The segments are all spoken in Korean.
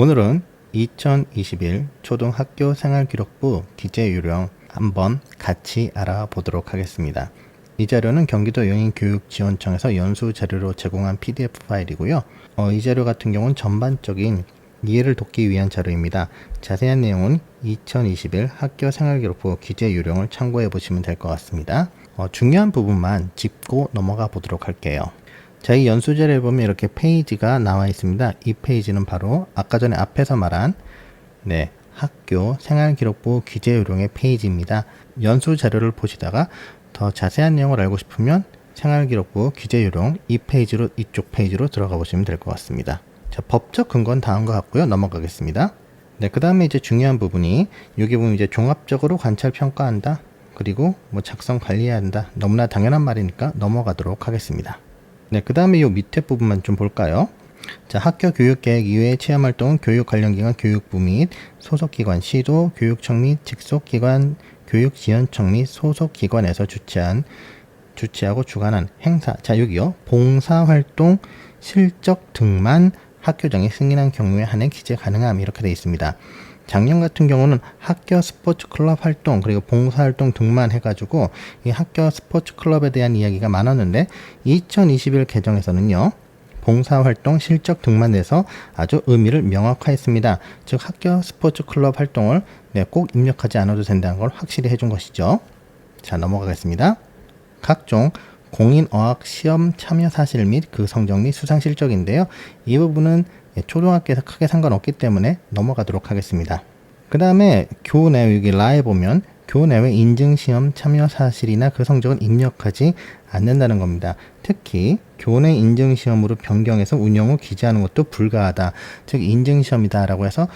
오늘은 2021 초등학교 생활기록부 기재요령 한번 같이 알아보도록 하겠습니다. 이 자료는 경기도 용인교육지원청에서 연수자료로 제공한 PDF 파일이고요. 이 자료 같은 경우는 전반적인 이해를 돕기 위한 자료입니다. 자세한 내용은 2021 학교 생활기록부 기재요령을 참고해 보시면 될 것 같습니다. 중요한 부분만 짚고 넘어가 보도록 할게요. 자, 이 연수자료에 보면 이렇게 페이지가 나와 있습니다. 이 페이지는 바로 아까 전에 앞에서 말한 학교 생활기록부 기재요령의 페이지입니다. 연수자료를 보시다가 더 자세한 내용을 알고 싶으면 생활기록부 기재요령 이쪽 페이지로 들어가 보시면 될 것 같습니다. 자, 법적 근거는 다 한 것 같고요. 넘어가겠습니다. 그 다음에 이제 중요한 부분이 여기 보면 이제 종합적으로 관찰 평가한다. 그리고 작성 관리해야 한다. 너무나 당연한 말이니까 넘어가도록 하겠습니다. 그 다음에 요 밑에 부분만 좀 볼까요? 자, 학교 교육계획 이외의 체험활동은 교육 관련 기관 교육부 및 소속기관, 시도, 교육청 및 직속기관, 교육지원청 및 소속기관에서 주최하고 주관한 행사. 자, 여기요. 봉사활동 실적 등만 학교장이 승인한 경우에 한해 기재 가능함 이렇게 되어 있습니다. 작년 같은 경우는 학교 스포츠 클럽 활동 그리고 봉사활동 등만 해가지고 이 학교 스포츠 클럽에 대한 이야기가 많았는데 2021 개정에서는요. 봉사활동 실적 등만 내서 아주 의미를 명확화했습니다. 즉 학교 스포츠 클럽 활동을 꼭 입력하지 않아도 된다는 걸 확실히 해준 것이죠. 자, 넘어가겠습니다. 각종 공인어학 시험 참여 사실 및 그 성적 및 수상 실적인데요. 이 부분은 초등학교에서 크게 상관없기 때문에 넘어가도록 하겠습니다. 그 다음에 교내외 여기 라에 보면 교내외 인증시험 참여 사실이나 그 성적은 입력하지 않는다는 겁니다. 특히 교내 인증시험으로 변경해서 운영 후 기재하는 것도 불가하다. 즉 인증시험이다 라고 해서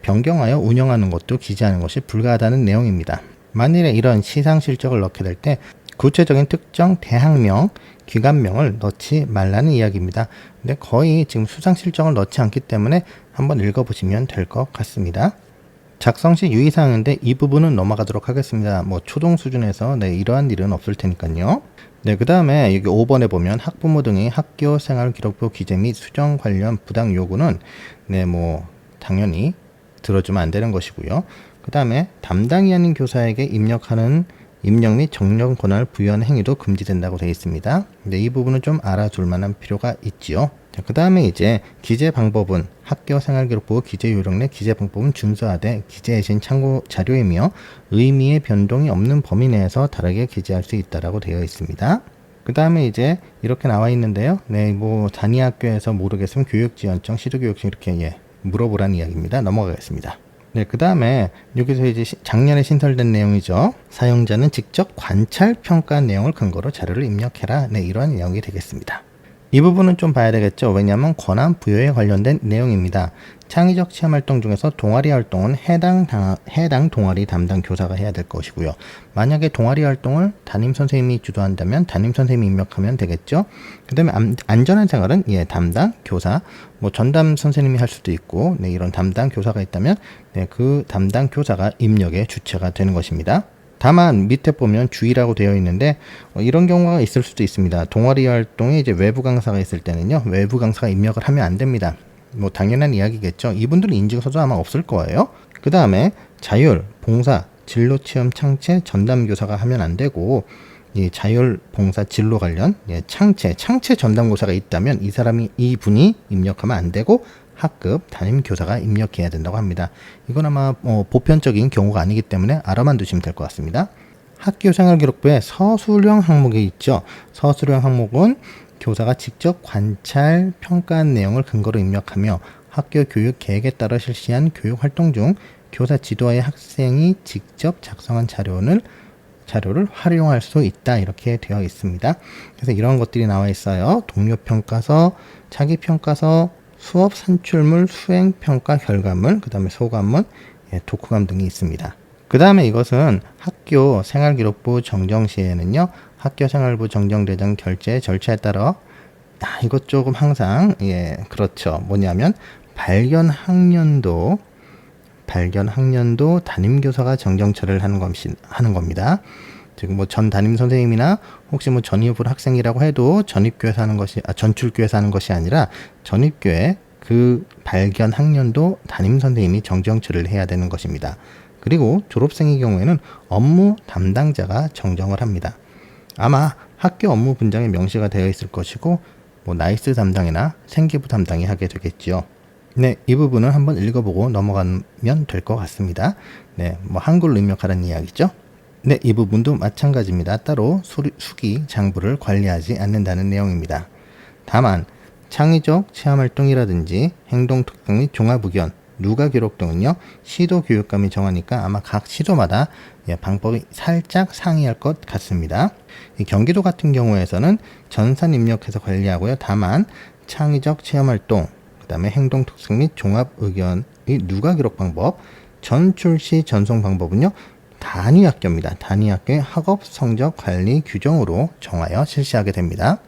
변경하여 운영하는 것도 기재하는 것이 불가하다는 내용입니다. 만일에 이런 시상 실적을 넣게 될 때 구체적인 특정 대학명, 기관명을 넣지 말라는 이야기입니다. 근데 거의 지금 수상 실적을 넣지 않기 때문에 한번 읽어보시면 될 것 같습니다. 작성 시 유의사항인데 이 부분은 넘어가도록 하겠습니다. 초등 수준에서 이러한 일은 없을 테니까요. 그 다음에 여기 5번에 보면 학부모 등의 학교 생활 기록부 기재 및 수정 관련 부당 요구는 당연히 들어주면 안 되는 것이고요. 그 다음에 담당이 아닌 교사에게 입력 및 정령 권한을 부여하는 행위도 금지된다고 되어 있습니다. 근데 이 부분은 좀 알아둘 만한 필요가 있지요. 그 다음에 이제 기재 방법은 학교 생활기록부 기재요령 내 기재 방법은 준수하되 기재해진 참고 자료이며 의미의 변동이 없는 범위 내에서 다르게 기재할 수 있다라고 되어 있습니다. 그 다음에 이제 이렇게 나와 있는데요. 단위 학교에서 모르겠으면 교육지원청, 시도교육청 이렇게 물어보라는 이야기입니다. 넘어가겠습니다. 그 다음에 여기서 이제 작년에 신설된 내용이죠. 사용자는 직접 관찰 평가한 내용을 근거로 자료를 입력해라. 이러한 내용이 되겠습니다. 이 부분은 좀 봐야 되겠죠. 왜냐하면 권한 부여에 관련된 내용입니다. 창의적 체험활동 중에서 동아리 활동은 해당 동아리 담당 교사가 해야 될 것이고요. 만약에 동아리 활동을 담임선생님이 주도한다면 담임선생님이 입력하면 되겠죠. 그 다음에 안전한 생활은 담당 교사, 전담 선생님이 할 수도 있고 이런 담당 교사가 있다면 그 담당 교사가 입력의 주체가 되는 것입니다. 다만 밑에 보면 주의라고 되어 있는데 이런 경우가 있을 수도 있습니다. 동아리 활동에 이제 외부 강사가 있을 때는요. 외부 강사가 입력을 하면 안 됩니다. 당연한 이야기겠죠. 이분들은 인증서도 아마 없을 거예요. 그 다음에 자율, 봉사, 진로 체험 창체, 전담 교사가 하면 안 되고 이 자율, 봉사, 진로 관련 창체 전담 교사가 있다면 이분이 입력하면 안 되고 학급 담임 교사가 입력해야 된다고 합니다. 이건 아마 보편적인 경우가 아니기 때문에 알아만 두시면 될 것 같습니다. 학교 생활기록부에 서술형 항목이 있죠. 서술형 항목은 교사가 직접 관찰, 평가한 내용을 근거로 입력하며 학교 교육 계획에 따라 실시한 교육 활동 중 교사 지도하에 학생이 직접 작성한 자료를 활용할 수 있다 이렇게 되어 있습니다. 그래서 이런 것들이 나와 있어요. 동료평가서, 자기평가서, 수업 산출물, 수행평가 결과물, 그 다음에 소감문, 독후감 등이 있습니다. 그 다음에 이것은 학교 생활기록부 정정 시에는요. 학교 생활부 정정대장 결제 절차에 따라 이것 조금 항상 그렇죠. 뭐냐면 발견 학년도 담임교사가 정정처리를 하는 겁니다. 즉 전 담임 선생님이나 혹시 전입을 학생이라고 해도 전출교회에서 하는 것이 아니라 전입교회 그 발견 학년도 담임 선생님이 정정 처리를 해야 되는 것입니다. 그리고 졸업생의 경우에는 업무 담당자가 정정을 합니다. 아마 학교 업무 분장에 명시가 되어 있을 것이고 나이스 담당이나 생기부 담당이 하게 되겠지요. 네, 이 부분은 한번 읽어보고 넘어가면 될 것 같습니다. 네, 한글로 입력하라는 이야기죠. 네, 이 부분도 마찬가지입니다. 따로 수기 장부를 관리하지 않는다는 내용입니다. 다만 창의적 체험활동이라든지 행동특강 및 종합의견, 누가 기록 등은요, 시도교육감이 정하니까 아마 각 시도마다 방법이 살짝 상이할 것 같습니다. 이 경기도 같은 경우에서는 전산 입력해서 관리하고요. 다만 창의적 체험활동, 그 다음에 행동특강 및 종합의견의 누가 기록 방법, 전출시 전송 방법은요, 단위학교입니다. 단위학교의 학업 성적 관리 규정으로 정하여 실시하게 됩니다.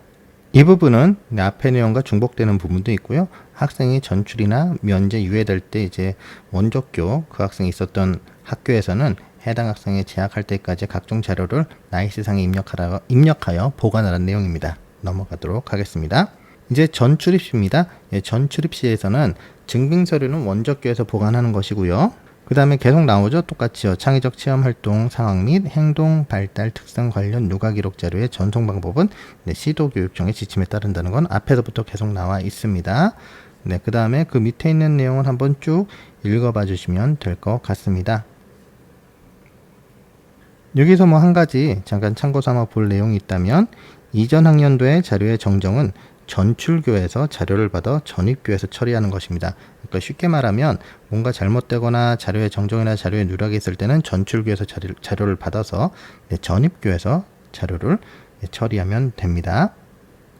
이 부분은 앞의 내용과 중복되는 부분도 있고요. 학생이 전출이나 면제 유예될 때 이제 원적교 그 학생이 있었던 학교에서는 해당 학생이 재학할 때까지 각종 자료를 나이스상에 입력하여 보관하라는 내용입니다. 넘어가도록 하겠습니다. 이제 전출입시입니다. 전출입시에서는 증빙서류는 원적교에서 보관하는 것이고요. 그 다음에 계속 나오죠. 똑같이요. 창의적 체험활동 상황 및 행동 발달 특성 관련 누가 기록 자료의 전송 방법은 시도교육청의 지침에 따른다는 건 앞에서부터 계속 나와 있습니다. 네, 그 다음에 그 밑에 있는 내용을 한번 쭉 읽어봐 주시면 될 것 같습니다. 여기서 한 가지 잠깐 참고 삼아 볼 내용이 있다면, 이전 학년도의 자료의 정정은 전출교에서 자료를 받아 전입교에서 처리하는 것입니다. 그러니까 쉽게 말하면 뭔가 잘못되거나 자료의 정정이나 자료의 누락이 있을 때는 전출교에서 자료를 받아서 전입교에서 자료를 처리하면 됩니다.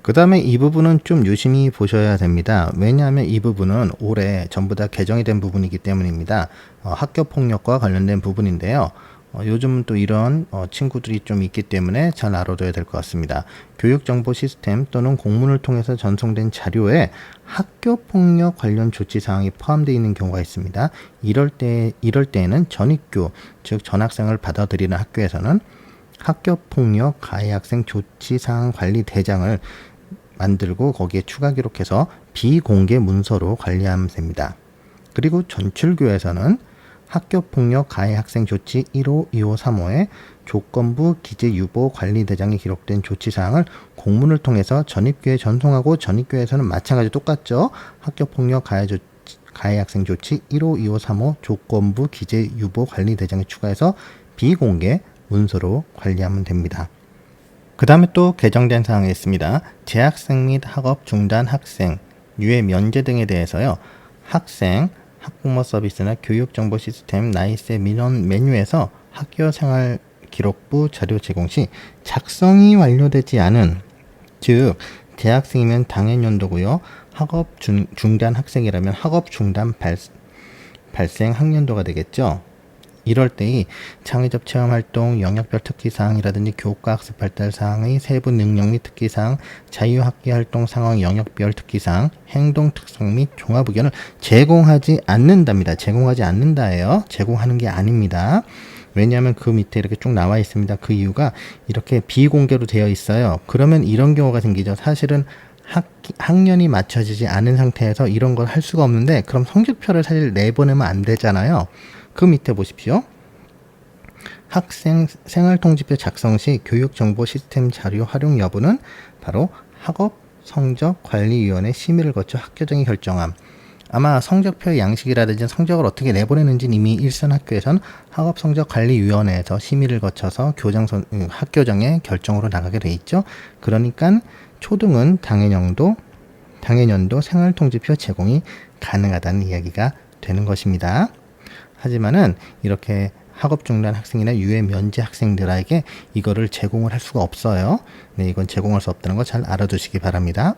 그 다음에 이 부분은 좀 유심히 보셔야 됩니다. 왜냐하면 이 부분은 올해 전부 다 개정이 된 부분이기 때문입니다. 학교폭력과 관련된 부분인데요. 요즘은 또 이런 친구들이 좀 있기 때문에 잘 알아둬야 될 것 같습니다. 교육정보 시스템 또는 공문을 통해서 전송된 자료에 학교폭력 관련 조치사항이 포함되어 있는 경우가 있습니다. 이럴 때에는 전입교, 즉 전학생을 받아들이는 학교에서는 학교폭력 가해학생 조치사항 관리 대장을 만들고 거기에 추가 기록해서 비공개 문서로 관리하면 됩니다. 그리고 전출교에서는 학교폭력 가해 학생 조치 1호, 2호, 3호에 조건부 기재 유보 관리 대장에 기록된 조치사항을 공문을 통해서 전입교에 전송하고, 전입교에서는 마찬가지 똑같죠. 학교폭력 가해 학생 조치 1호, 2호, 3호 조건부 기재 유보 관리 대장에 추가해서 비공개 문서로 관리하면 됩니다. 그 다음에 또 개정된 사항이 있습니다. 재학생 및 학업 중단 학생, 유예 면제 등에 대해서요. 학생, 학부모 서비스나 교육정보 시스템 나이스의 민원 메뉴에서 학교생활 기록부 자료 제공 시 작성이 완료되지 않은, 즉 대학생이면 당해년도고요. 학업 중단 학생이라면 학업 중단 발생 학년도가 되겠죠. 이럴 때의 창의적 체험활동, 영역별 특기사항이라든지 교과 학습 발달 사항의 세부 능력 및 특기사항, 자유학기 활동 상황 영역별 특기사항, 행동 특성 및 종합 의견을 제공하지 않는답니다. 제공하지 않는다예요. 제공하는 게 아닙니다. 왜냐하면 그 밑에 이렇게 쭉 나와 있습니다. 그 이유가 이렇게 비공개로 되어 있어요. 그러면 이런 경우가 생기죠. 사실은 학년이 맞춰지지 않은 상태에서 이런 걸 할 수가 없는데, 그럼 성적표를 사실 내보내면 안 되잖아요. 그 밑에 보십시오. 학생 생활통지표 작성 시 교육정보 시스템 자료 활용 여부는 바로 학업성적관리위원회 심의를 거쳐 학교장이 결정함. 아마 성적표 양식이라든지 성적을 어떻게 내보내는지는 이미 일선 학교에서는 학업성적관리위원회에서 심의를 거쳐서 학교장의 결정으로 나가게 돼 있죠. 그러니까 초등은 당해년도 생활통지표 제공이 가능하다는 이야기가 되는 것입니다. 하지만은 이렇게 학업 중단 학생이나 유예 면제 학생들에게 이거를 제공을 할 수가 없어요. 네, 이건 제공할 수 없다는 거 잘 알아두시기 바랍니다.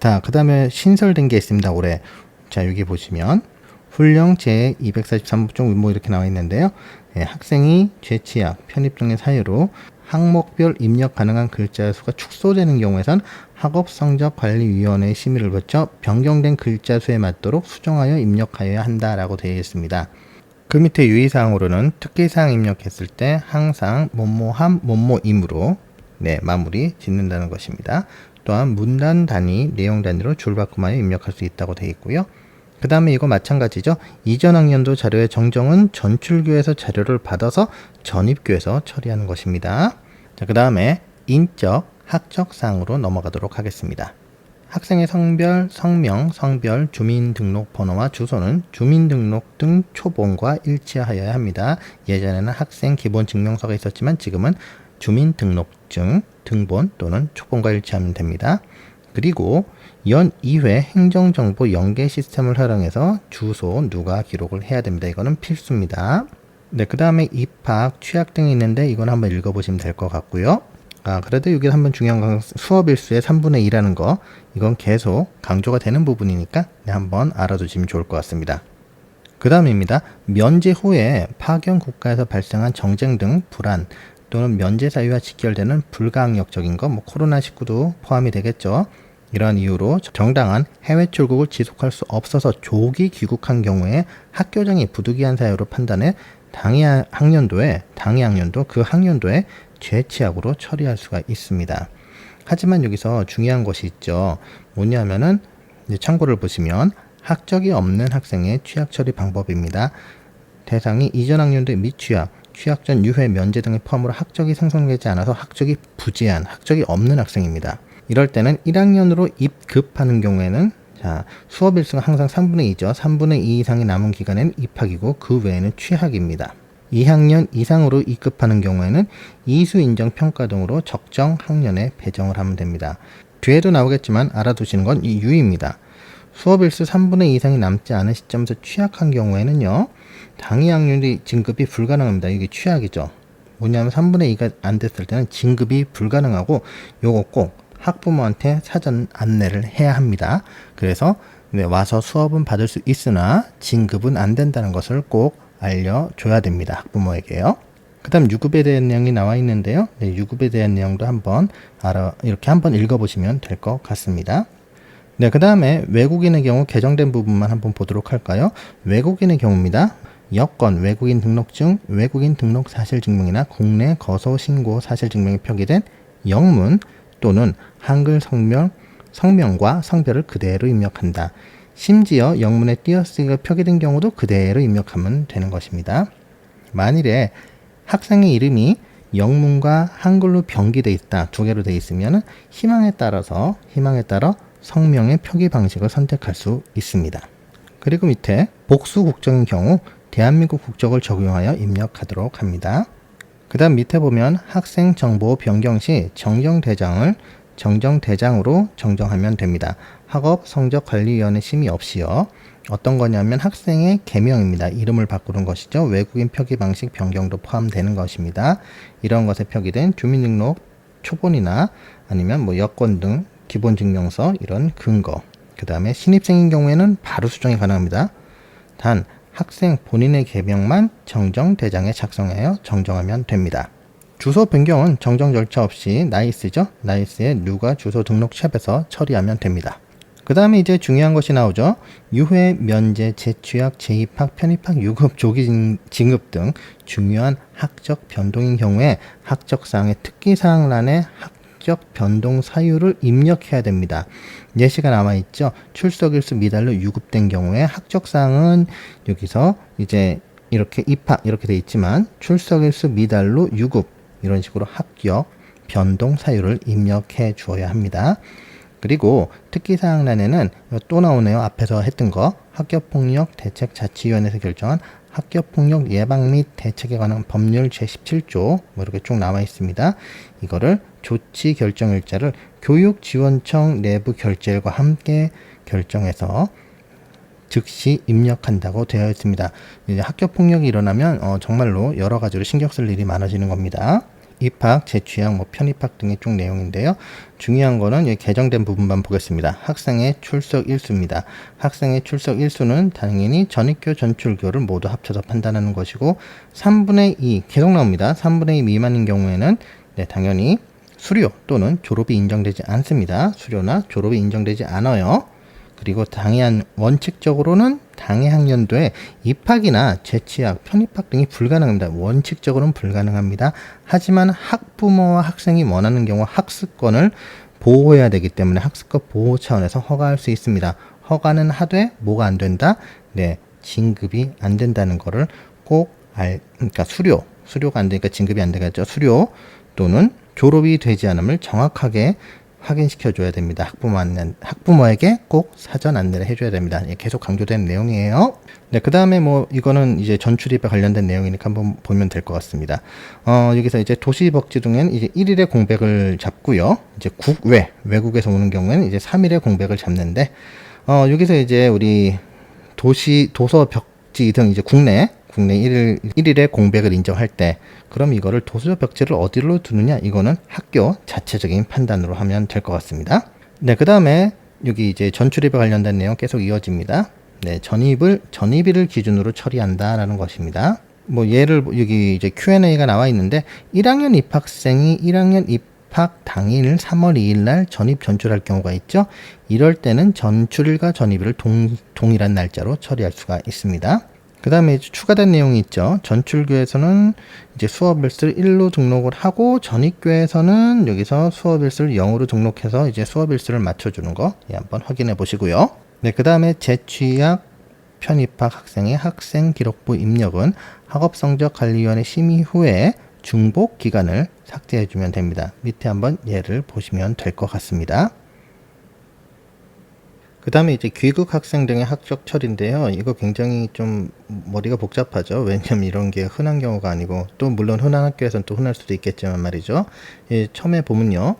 자, 그 다음에 신설된 게 있습니다, 올해. 자, 여기 보시면 훈령 제 243종 이렇게 나와 있는데요. 네, 학생이 재취약, 편입 등의 사유로 항목별 입력 가능한 글자 수가 축소되는 경우에선 학업성적관리위원회의 심의를 거쳐 변경된 글자 수에 맞도록 수정하여 입력하여야 한다라고 되어 있습니다. 그 밑에 유의사항으로는 특기사항 입력했을 때 항상 뭐뭐함 뭐뭐임으로 마무리 짓는다는 것입니다. 또한 문단 단위, 내용 단위로 줄바꿈하여 입력할 수 있다고 되어 있고요. 그 다음에 이거 마찬가지죠. 이전 학년도 자료의 정정은 전출교에서 자료를 받아서 전입교에서 처리하는 것입니다. 자, 그 다음에 인적, 학적 사항으로 넘어가도록 하겠습니다. 학생의 성별, 성명, 성별, 주민등록번호와 주소는 주민등록등 초본과 일치하여야 합니다. 예전에는 학생 기본증명서가 있었지만 지금은 주민등록증, 등본 또는 초본과 일치하면 됩니다. 그리고 연 2회 행정정보 연계 시스템을 활용해서 주소, 누가 기록을 해야 됩니다. 이거는 필수입니다. 네, 그 다음에 입학, 취약 등이 있는데 이건 한번 읽어보시면 될 것 같고요. 그래도 여기 한번 중요한 건 수업 일수의 3분의 2라는 거, 이건 계속 강조가 되는 부분이니까 한번 알아두시면 좋을 것 같습니다. 그 다음입니다. 면제 후에 파견 국가에서 발생한 정쟁 등 불안 또는 면제 사유와 직결되는 불가항력적인 거, 코로나19도 포함이 되겠죠. 이러한 이유로 정당한 해외 출국을 지속할 수 없어서 조기 귀국한 경우에 학교장이 부득이한 사유로 판단해 당해 학년도에 그 학년도에 재취학으로 처리할 수가 있습니다. 하지만 여기서 중요한 것이 있죠. 뭐냐면은 참고를 보시면 학적이 없는 학생의 취학 처리 방법입니다. 대상이 이전 학년도의 미취학, 취학 전 유해 면제 등의 포함으로 학적이 생성되지 않아서 학적이 부재한, 학적이 없는 학생입니다. 이럴 때는 1학년으로 입급하는 경우에는 수업 일수가 항상 3분의 2죠. 3분의 2 이상이 남은 기간에는 입학이고 그 외에는 취학입니다. 2학년 이상으로 입급하는 경우에는 이수 인정 평가 등으로 적정 학년에 배정을 하면 됩니다. 뒤에도 나오겠지만 알아두시는 건 이 유입니다. 수업 일수 3분의 2 이상이 남지 않은 시점에서 취학한 경우에는요, 당해 학년이 진급이 불가능합니다. 이게 취학이죠. 뭐냐면 3분의 2가 안 됐을 때는 진급이 불가능하고 요거 꼭 학부모한테 사전 안내를 해야 합니다. 그래서 와서 수업은 받을 수 있으나 진급은 안 된다는 것을 꼭 알려줘야 됩니다. 학부모에게요. 그 다음 유급에 대한 내용이 나와 있는데요. 유급에 대한 내용도 이렇게 한번 읽어보시면 될 것 같습니다. 네, 그 다음에 외국인의 경우 개정된 부분만 한번 보도록 할까요? 외국인의 경우입니다. 여권, 외국인 등록증, 외국인 등록 사실증명이나 국내 거소 신고 사실증명이 표기된 영문 또는 한글 성명과 성별을 그대로 입력한다. 심지어 영문에 띄어쓰기가 표기된 경우도 그대로 입력하면 되는 것입니다. 만일에 학생의 이름이 영문과 한글로 병기되어 있다, 두 개로 되어 있으면 희망에 따라 성명의 표기 방식을 선택할 수 있습니다. 그리고 밑에 복수 국적인 경우 대한민국 국적을 적용하여 입력하도록 합니다. 그 다음 밑에 보면 학생 정보 변경 시 정정대장으로 정정하면 됩니다. 학업 성적관리위원회 심의 없이요. 어떤 거냐면 학생의 개명입니다. 이름을 바꾸는 것이죠. 외국인 표기 방식 변경도 포함되는 것입니다. 이런 것에 표기된 주민등록 초본이나 아니면 여권 등 기본증명서 이런 근거. 그 다음에 신입생인 경우에는 바로 수정이 가능합니다. 단 학생 본인의 개명만 정정대장에 작성하여 정정하면 됩니다. 주소 변경은 정정 절차 없이 나이스죠. 나이스에 누가 주소 등록샵에서 처리하면 됩니다. 그 다음에 이제 중요한 것이 나오죠. 유해, 면제, 재취학, 재입학, 편입학, 유급, 조기 진급 등 중요한 학적 변동인 경우에 학적사항의 특기사항란에 학적 변동 사유를 입력해야 됩니다. 예시가 남아있죠. 출석일수 미달로 유급된 경우에 학적사항은 여기서 이제 이렇게 입학 이렇게 돼 있지만 출석일수 미달로 유급 이런 식으로 합격 변동 사유를 입력해 주어야 합니다. 그리고 특기사항란에는 또 나오네요. 앞에서 했던 거 학교폭력 대책자치위원회에서 결정한 학교폭력 예방 및 대책에 관한 법률 제17조 이렇게 쭉 나와 있습니다. 이거를 조치 결정일자를 교육지원청 내부 결재일과 함께 결정해서 즉시 입력한다고 되어 있습니다. 이제 학교 폭력이 일어나면 정말로 여러 가지로 신경 쓸 일이 많아지는 겁니다. 입학, 재취학, 편입학 등의 쭉 내용인데요. 중요한 거는 개정된 부분만 보겠습니다. 학생의 출석 일수입니다. 학생의 출석 일수는 당연히 전입교, 전출교를 모두 합쳐서 판단하는 것이고 3분의 2 계속 나옵니다. 3분의 2 미만인 경우에는 당연히 수료 또는 졸업이 인정되지 않습니다. 수료나 졸업이 인정되지 않아요. 그리고 원칙적으로는 당해 학년도에 입학이나 재취학, 편입학 등이 불가능합니다. 원칙적으로는 불가능합니다. 하지만 학부모와 학생이 원하는 경우 학습권을 보호해야 되기 때문에 학습법 보호 차원에서 허가할 수 있습니다. 허가는 하되 뭐가 안 된다? 네, 진급이 안 된다는 거를 꼭 그러니까 수료가 안 되니까 진급이 안 되겠죠. 수료 또는 졸업이 되지 않음을 정확하게 확인시켜줘야 됩니다. 학부모에게 꼭 사전 안내를 해줘야 됩니다. 예, 계속 강조된 내용이에요. 네, 그 다음에 뭐 이거는 이제 전출입에 관련된 내용이니까 한번 보면 될 것 같습니다. 여기서 이제 도시복지 등은 이제 1일의 공백을 잡고요. 이제 외국에서 오는 경우에는 이제 3일의 공백을 잡는데, 여기서 이제 우리 도서벽지 등 이제 국내 1일의 공백을 인정할 때, 그럼 이거를 도서벽지를 어디로 두느냐, 이거는 학교 자체적인 판단으로 하면 될 것 같습니다. 네, 그 다음에 여기 이제 전출입에 관련된 내용 계속 이어집니다. 네, 전입일을 기준으로 처리한다라는 것입니다. 뭐 여기 이제 Q&A가 나와 있는데, 1학년 입학생이 1학년 입학 당일 3월 2일 날 전입 전출할 경우가 있죠. 이럴 때는 전출일과 전입일을 동일한 날짜로 처리할 수가 있습니다. 그 다음에 추가된 내용이 있죠. 전출교에서는 이제 수업일수를 1로 등록을 하고, 전입교에서는 여기서 수업일수를 0으로 등록해서 이제 수업일수를 맞춰주는 거, 한번 확인해 보시고요. 네, 그 다음에 재취학 편입학 학생의 학생기록부 입력은 학업성적관리위원회 심의 후에 중복 기간을 삭제해 주면 됩니다. 밑에 한번 예를 보시면 될 것 같습니다. 그 다음에 이제 귀국 학생 등의 학적 처리인데요. 이거 굉장히 좀 머리가 복잡하죠. 왜냐면 이런 게 흔한 경우가 아니고, 또 물론 흔한 학교에서는 또 흔할 수도 있겠지만 말이죠. 처음에 보면요,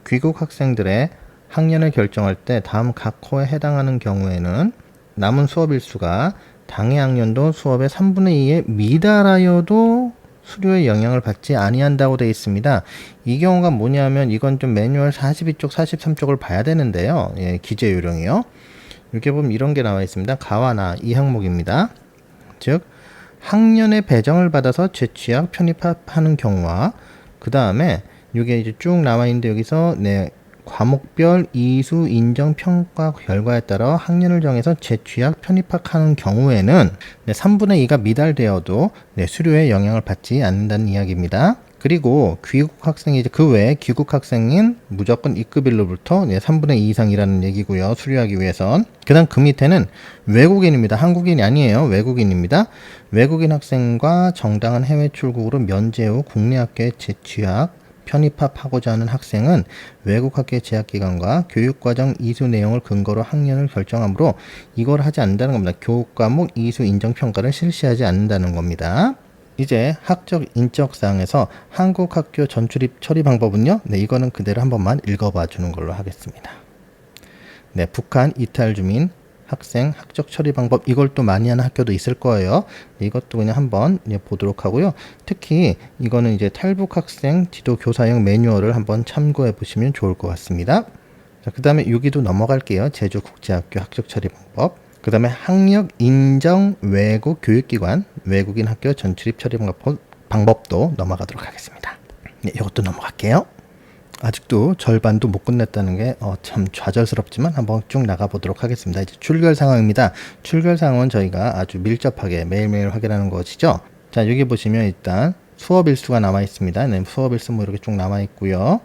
귀국 학생들의 학년을 결정할 때 다음 각 호에 해당하는 경우에는 남은 수업 일수가 당해 학년도 수업의 3분의 2에 미달하여도 수료의 영향을 받지 아니한다고 되어 있습니다. 이 경우가 뭐냐면, 이건 좀 매뉴얼 42쪽, 43쪽을 봐야 되는데요. 예, 기재 요령이요. 이렇게 보면 이런 게 나와 있습니다. 가와나 이 항목입니다. 즉, 학년의 배정을 받아서 재취학 편입하는 경우와, 그 다음에 이게 이제 쭉 나와 있는데, 여기서 과목별 이수 인정 평가 결과에 따라 학년을 정해서 재취학 편입학하는 경우에는 3분의 2가 미달되어도 수료에 영향을 받지 않는다는 이야기입니다. 그리고 귀국 학생이 이제 그 외에 귀국 학생인 무조건 입급일로부터 3분의 2 이상이라는 얘기고요. 수료하기 위해선. 그다음 그 밑에는 외국인입니다. 한국인이 아니에요. 외국인입니다. 외국인 학생과 정당한 해외 출국으로 면제 후 국내 학교에 재취학 편입하고자 하는 학생은 외국 학교의 재학 기간과 교육과정 이수 내용을 근거로 학년을 결정하므로 이걸 하지 않는다는 겁니다. 교과목 이수 인정 평가를 실시하지 않는다는 겁니다. 이제 학적 인적 사항에서 한국 학교 전출입 처리 방법은요. 이거는 그대로 한 번만 읽어봐 주는 걸로 하겠습니다. 북한 이탈 주민 학생 학적 처리 방법, 이걸 또 많이 하는 학교도 있을 거예요. 이것도 그냥 한번 보도록 하고요. 특히 이거는 이제 탈북 학생 지도 교사용 매뉴얼을 한번 참고해 보시면 좋을 것 같습니다. 그 다음에 여기도 넘어갈게요. 제주국제학교 학적 처리 방법. 그 다음에 학력 인정 외국 교육기관 외국인 학교 전출입 처리 방법도 넘어가도록 하겠습니다. 이것도 넘어갈게요. 아직도 절반도 못 끝냈다는 게 참 좌절스럽지만 한번 쭉 나가보도록 하겠습니다. 이제 출결 상황입니다. 출결 상황은 저희가 아주 밀접하게 매일매일 확인하는 것이죠. 자, 여기 보시면 일단 수업 일수가 나와 있습니다. 수업 일수 뭐 이렇게 쭉 나와 있고요.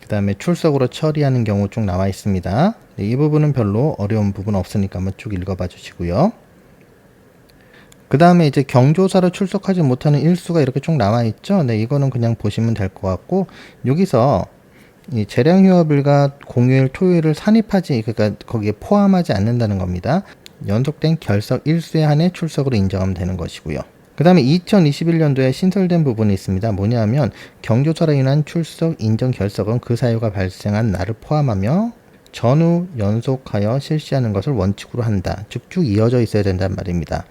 그 다음에 출석으로 처리하는 경우 쭉 나와 있습니다. 이 부분은 별로 어려운 부분 없으니까 한번 쭉 읽어봐 주시고요. 그 다음에 이제 경조사로 출석하지 못하는 일수가 이렇게 쭉 나와 있죠. 이거는 그냥 보시면 될 것 같고, 여기서 이 재량휴업일과 공휴일, 토요일을 산입하지, 그러니까 거기에 포함하지 않는다는 겁니다. 연속된 결석 일수에 한해 출석으로 인정하면 되는 것이고요. 그 다음에 2021년도에 신설된 부분이 있습니다. 뭐냐면 경조사로 인한 출석 인정 결석은 그 사유가 발생한 날을 포함하며 전후 연속하여 실시하는 것을 원칙으로 한다. 즉 쭉 이어져 있어야 된단 말입니다.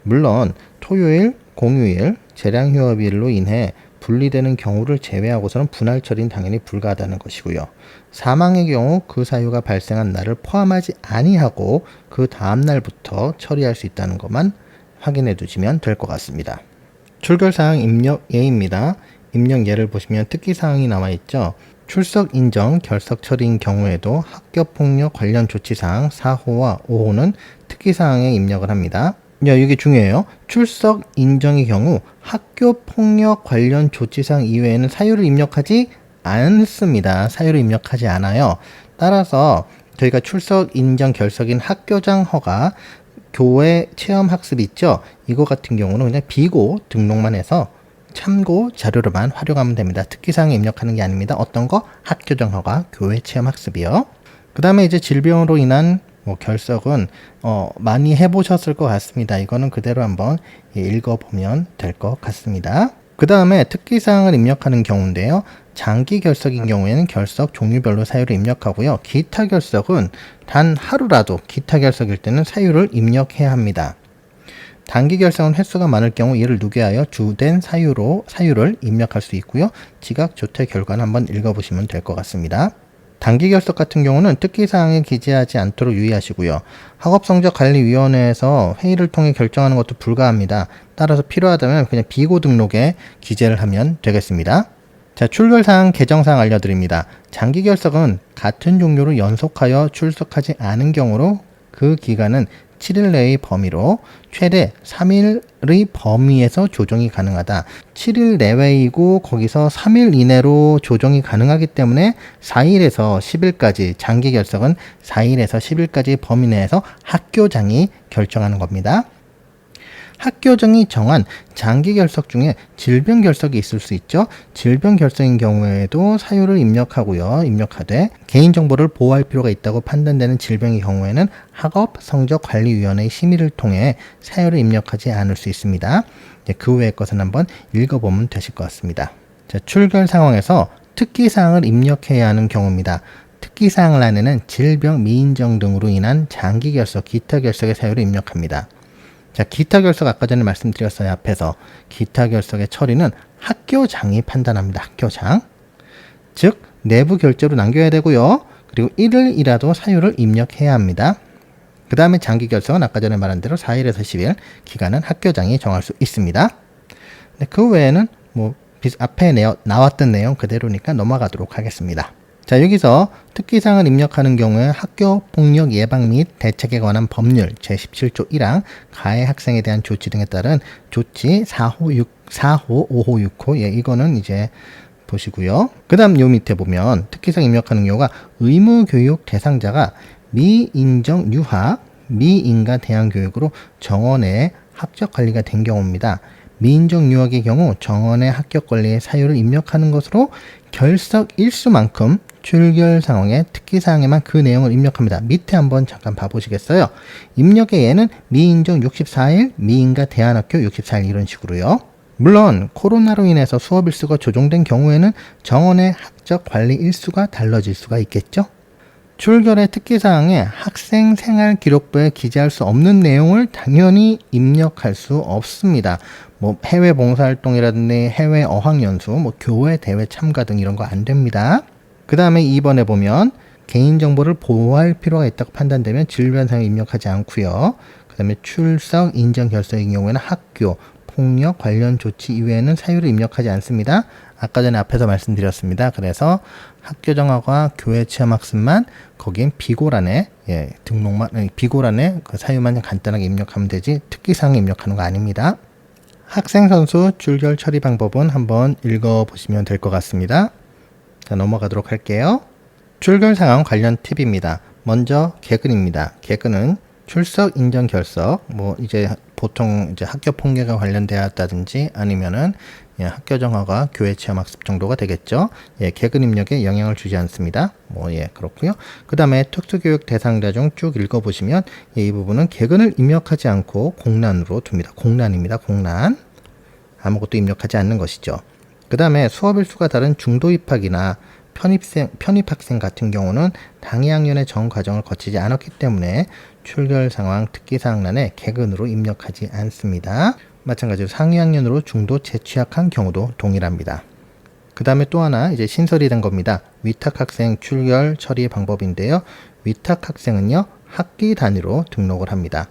물론 토요일, 공휴일, 재량휴업일로 인해 분리되는 경우를 제외하고서는 분할 처리는 당연히 불가하다는 것이고요. 사망의 경우 그 사유가 발생한 날을 포함하지 아니하고 그 다음 날부터 처리할 수 있다는 것만 확인해 두시면 될 것 같습니다. 출결사항 입력 예입니다. 입력 예를 보시면 특기사항이 나와 있죠. 출석 인정 결석 처리인 경우에도 학교폭력 관련 조치사항 4호와 5호는 특기사항에 입력을 합니다. 이게 중요해요. 출석 인정의 경우 학교폭력 관련 조치사항 이외에는 사유를 입력하지 않습니다. 사유를 입력하지 않아요. 따라서 저희가 출석 인정 결석인 학교장 허가, 교회 체험 학습 있죠? 이거 같은 경우는 그냥 비고 등록만 해서 참고 자료로만 활용하면 됩니다. 특기사항에 입력하는 게 아닙니다. 어떤 거? 학교장 허가, 교회 체험 학습이요. 그 다음에 이제 질병으로 인한 결석은 많이 해보셨을 것 같습니다. 이거는 그대로 한번 읽어보면 될 것 같습니다. 그 다음에 특기사항을 입력하는 경우인데요. 장기 결석인 경우에는 결석 종류별로 사유를 입력하고요. 기타 결석은 단 하루라도 기타 결석일 때는 사유를 입력해야 합니다. 단기 결석은 횟수가 많을 경우 이를 누계하여 주된 사유를 입력할 수 있고요. 지각 조퇴 결과는 한번 읽어보시면 될 것 같습니다. 단기 결석 같은 경우는 특기사항에 기재하지 않도록 유의하시고요. 학업성적관리위원회에서 회의를 통해 결정하는 것도 불가합니다. 따라서 필요하다면 그냥 비고 등록에 기재를 하면 되겠습니다. 자, 출결사항 개정사항 알려드립니다. 장기 결석은 같은 종류로 연속하여 출석하지 않은 경우로 그 기간은 7일 내의 범위로 최대 3일의 범위에서 조정이 가능하다. 7일 내외이고 거기서 3일 이내로 조정이 가능하기 때문에 4일에서 10일까지 장기 결석은 4일에서 10일까지 범위 내에서 학교장이 결정하는 겁니다. 학교장이 정한 장기 결석 중에 질병 결석이 있을 수 있죠. 질병 결석인 경우에도 사유를 입력하고요. 입력하되 개인정보를 보호할 필요가 있다고 판단되는 질병의 경우에는 학업성적관리위원회의 심의를 통해 사유를 입력하지 않을 수 있습니다. 그 외의 것은 한번 읽어보면 되실 것 같습니다. 자, 출결 상황에서 특기사항을 입력해야 하는 경우입니다. 특기사항 란에는 질병 미인정 등으로 인한 장기 결석, 기타 결석의 사유를 입력합니다. 자, 기타 결석 아까 전에 말씀드렸어요. 앞에서 기타 결석의 처리는 학교장이 판단합니다. 학교장. 즉 내부 결제로 남겨야 되고요. 그리고 1일이라도 사유를 입력해야 합니다. 그 다음에 장기 결석은 아까 전에 말한 대로 4일에서 10일 기간은 학교장이 정할 수 있습니다. 그 외에는 앞에 나왔던 내용 그대로니까 넘어가도록 하겠습니다. 자, 여기서 특기사항을 입력하는 경우에 학교폭력 예방 및 대책에 관한 법률 제17조 1항 가해 학생에 대한 조치 등에 따른 조치 4호, 5호, 6호 이거는 이제 보시고요. 그 다음 요 밑에 보면 특기사항 입력하는 경우가 의무교육 대상자가 미인정 유학, 미인가 대항교육으로 정원의 합격관리가 된 경우입니다. 미인정 유학의 경우 정원의 합격관리의 사유를 입력하는 것으로 결석 일수만큼 출결 상황의 특기사항에만 그 내용을 입력합니다. 밑에 한번 잠깐 봐보시겠어요? 입력의 예는 미인정 64일, 미인가 대안학교 64일 이런 식으로요. 물론 코로나로 인해서 수업 일수가 조정된 경우에는 정원의 학적 관리 일수가 달라질 수가 있겠죠. 출결의 특기사항에 학생 생활 기록부에 기재할 수 없는 내용을 당연히 입력할 수 없습니다. 해외 봉사활동이라든지 해외 어학연수, 교회 대회 참가 등 이런 거 안 됩니다. 그 다음에 2번에 보면 개인정보를 보호할 필요가 있다고 판단되면 질병사항을 입력하지 않고요. 그 다음에 출석 인정 결석의 경우에는 학교 폭력 관련 조치 이외에는 사유를 입력하지 않습니다. 아까 전에 앞에서 말씀드렸습니다. 그래서 학교정화과 교회 체험학습만 거긴 비고란에 비고란에 그 사유만 간단하게 입력하면 되지 특기사항 입력하는 거 아닙니다. 학생 선수 출결 처리 방법은 한번 읽어보시면 될 것 같습니다. 자, 넘어가도록 할게요. 출결 상황 관련 팁입니다. 먼저 개근입니다. 개근은 출석 인정 결석 이제 보통 이제 학교 폭력에 관련되었다든지 아니면은 학교 정화가 교회 체험 학습 정도가 되겠죠. 개근 입력에 영향을 주지 않습니다. 그렇고요. 그 다음에 특수교육 대상자 중 쭉 읽어보시면 이 부분은 개근을 입력하지 않고 공란으로 둡니다. 공란입니다. 공란. 아무것도 입력하지 않는 것이죠. 그 다음에 수업 일수가 다른 중도 입학이나 편입학생 같은 경우는 당해 학년의 전 과정을 거치지 않았기 때문에 출결 상황 특기사항란에 개근으로 입력하지 않습니다. 마찬가지로 상위 학년으로 중도 재취학한 경우도 동일합니다. 그 다음에 또 하나 이제 신설이 된 겁니다. 위탁학생 출결 처리 방법인데요. 위탁학생은요 학기 단위로 등록을 합니다.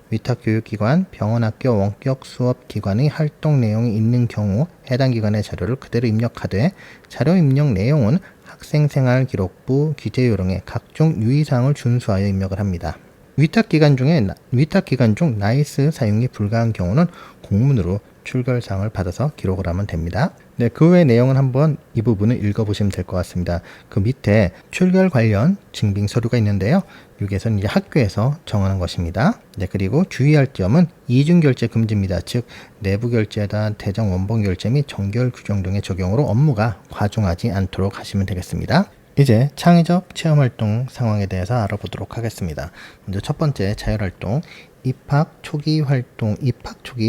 위탁교육기관, 병원학교 원격 수업기관의 활동 내용이 있는 경우 해당 기관의 자료를 그대로 입력하되 자료 입력 내용은 학생생활기록부 기재요령의 각종 유의사항을 준수하여 입력을 합니다. 위탁 기간 중 나이스 사용이 불가한 경우는 공문으로 출결사항을 받아서 기록을 하면 됩니다. 네, 그 외의 내용은 한번 이 부분을 읽어보시면 될 것 같습니다. 그 밑에 출결 관련 증빙 서류가 있는데요. 여기에서는 이제 학교에서 정하는 것입니다. 네, 그리고 주의할 점은 이중 결제 금지입니다. 즉 내부 결제다 대정 원본 결제 및 정결 규정 등의 적용으로 업무가 과중하지 않도록 하시면 되겠습니다. 이제 창의적 체험활동 상황에 대해서 알아보도록 하겠습니다. 먼저 첫 번째 자율활동, 입학 초기